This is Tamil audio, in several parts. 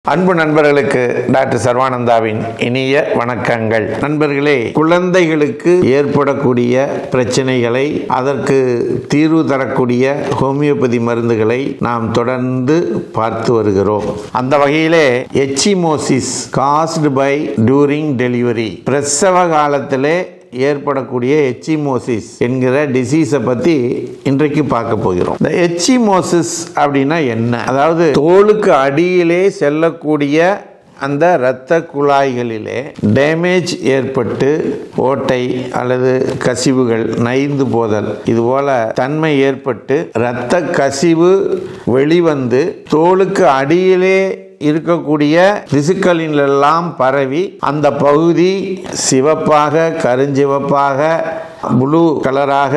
அன்பு நண்பர்களுக்கு டாக்டர் சர்வானந்தாவின் இனிய வணக்கங்கள். நண்பர்களே, குழந்தைகளுக்கு ஏற்படக்கூடிய பிரச்சனைகளை அதற்கு தீர்வு தரக்கூடிய ஹோமியோபதி மருந்துகளை நாம் தொடர்ந்து பார்த்து வருகிறோம். அந்த வகையிலே எச்சிமோசிஸ் காஸ்டு பை டூரிங் டெலிவரி, பிரசவ காலத்திலே ஏற்படக்கூடிய எச்சிமோசிஸ் என்கிற டிசீஸை பற்றி இன்றைக்கு பார்க்க போகிறோம். இந்த எச்சிமோசிஸ் அப்படின்னா என்ன? அதாவது தோலுக்கு அடியிலே செல்லக்கூடிய அந்த இரத்த குழாய்களிலே டேமேஜ் ஏற்பட்டு ஓட்டை அல்லது கசிவுகள், நைந்து போதல், இதுபோல தன்மை ஏற்பட்டு இரத்த கசிவு வெளிவந்து தோலுக்கு அடியிலே இருக்கக்கூடிய திசுக்களிலெல்லாம் பரவி அந்த பகுதி சிவப்பாக, கருஞ்சிவப்பாக, ப்ளூ கலராக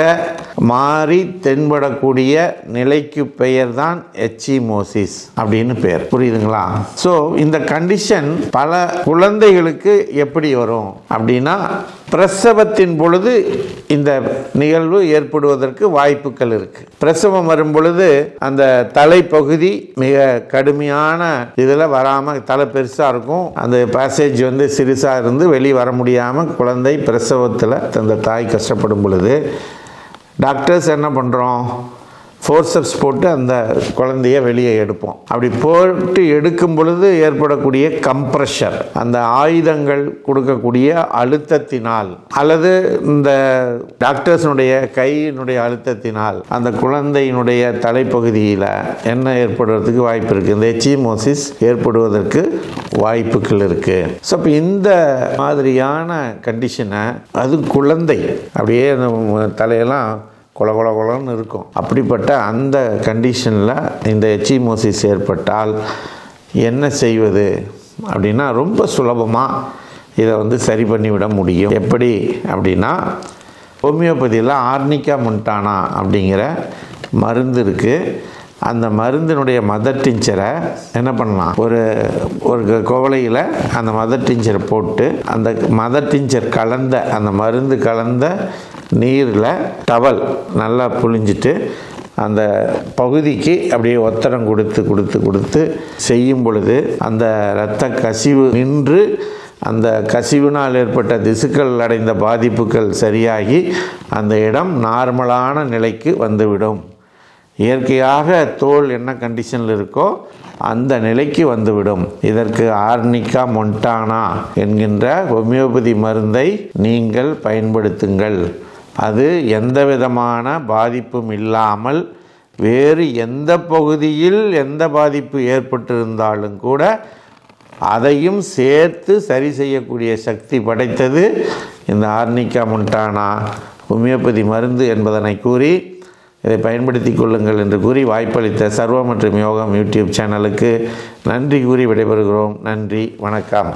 மாறி தென்படக்கூடிய நிலைக்கு பெயர் தான் எச்சிமோசிஸ் அப்படின்னு பெயர். புரியுதுங்களா? ஸோ இந்த கண்டிஷன் பல குழந்தைகளுக்கு எப்படி வரும் அப்படின்னா, பிரசவத்தின் பொழுது இந்த நிகழ்வு ஏற்படுவதற்கு வாய்ப்புகள் இருக்கு. பிரசவம் வரும் பொழுது அந்த தலைப்பகுதி மிக கடுமையான இதில் வராமல், தலை பெருசாக இருக்கும், அந்த பேசேஜ் வந்து சிறுசாக இருந்து வெளியே வர முடியாமல் குழந்தை பிரசவத்தில் அந்த தாய் கஷ்டப்படும் பொழுது டாக்டர்ஸ் என்ன பண்ணுறோம், ஃபோர்சப்ஸ் போட்டு அந்த குழந்தைய வெளியே எடுப்போம். அப்படி போட்டு எடுக்கும் பொழுது ஏற்படக்கூடிய கம்ப்ரெஷர், அந்த ஆயுதங்கள் கொடுக்கக்கூடிய அழுத்தத்தினால் அல்லது இந்த டாக்டர்ஸினுடைய கையினுடைய அழுத்தத்தினால் அந்த குழந்தையினுடைய தலைப்பகுதியில் என்ன ஏற்படுவதற்கு வாய்ப்பு இருக்குது? இந்த எச்சிமோசிஸ் ஏற்படுவதற்கு வாய்ப்புகள் இருக்குது. ஸோ இப்போ இந்த மாதிரியான கண்டிஷனை, அது குழந்தை அப்படியே தலையெல்லாம் கொல கொல கொலன்னு இருக்கும். அப்படிப்பட்ட அந்த கண்டிஷனில் இந்த எச்சிமோசிஸ் ஏற்பட்டால் என்ன செய்வது அப்படின்னா, ரொம்ப சுலபமாக இதை வந்து சரி பண்ணிவிட முடியும். எப்படி அப்படின்னா, ஹோமியோபதியில் ஆர்னிகா மொன்டானா அப்படிங்கிற மருந்து இருக்குது. அந்த மருந்தினுடைய மதர் டிஞ்சரை என்ன பண்ணலாம், ஒரு குவளையில் அந்த மதர் டிஞ்சரை போட்டு, அந்த மதர் டிஞ்சர் கலந்த, அந்த மருந்து கலந்த நீரில் டவல் நல்லா புழிஞ்சிட்டு அந்த பகுதிக்கு அப்படியே ஒத்தடம் கொடுத்து செய்யும் பொழுது அந்த இரத்த கசிவு நின்று அந்த கசிவினால் ஏற்பட்ட திசுக்கள் அடைந்த பாதிப்புகள் சரியாகி அந்த இடம் நார்மலான நிலைக்கு வந்துவிடும். இயற்கையாக தோல் என்ன கண்டிஷனில் இருக்கோ அந்த நிலைக்கு வந்துவிடும். இதற்கு ஆர்னிகா மொன்டானா என்கின்ற ஹோமியோபதி மருந்தை நீங்கள் பயன்படுத்துங்கள். அது எந்த விதமான பாதிப்பும் இல்லாமல் வேறு எந்த பகுதியில் எந்த பாதிப்பு ஏற்பட்டிருந்தாலும் கூட அதையும் சேர்த்து சரி செய்யக்கூடிய சக்தி படைத்தது இந்த ஆர்னிகா மொன்டானா ஹோமியோபதி மருந்து என்பதனை கூறி இதை பயன்படுத்தி கொள்ளுங்கள் என்று கூறி வாய்ப்பளித்த சர்வ மற்றும் யோகம் யூடியூப் சேனலுக்கு நன்றி கூறி விடைபெறுகிறோம். நன்றி, வணக்கம்.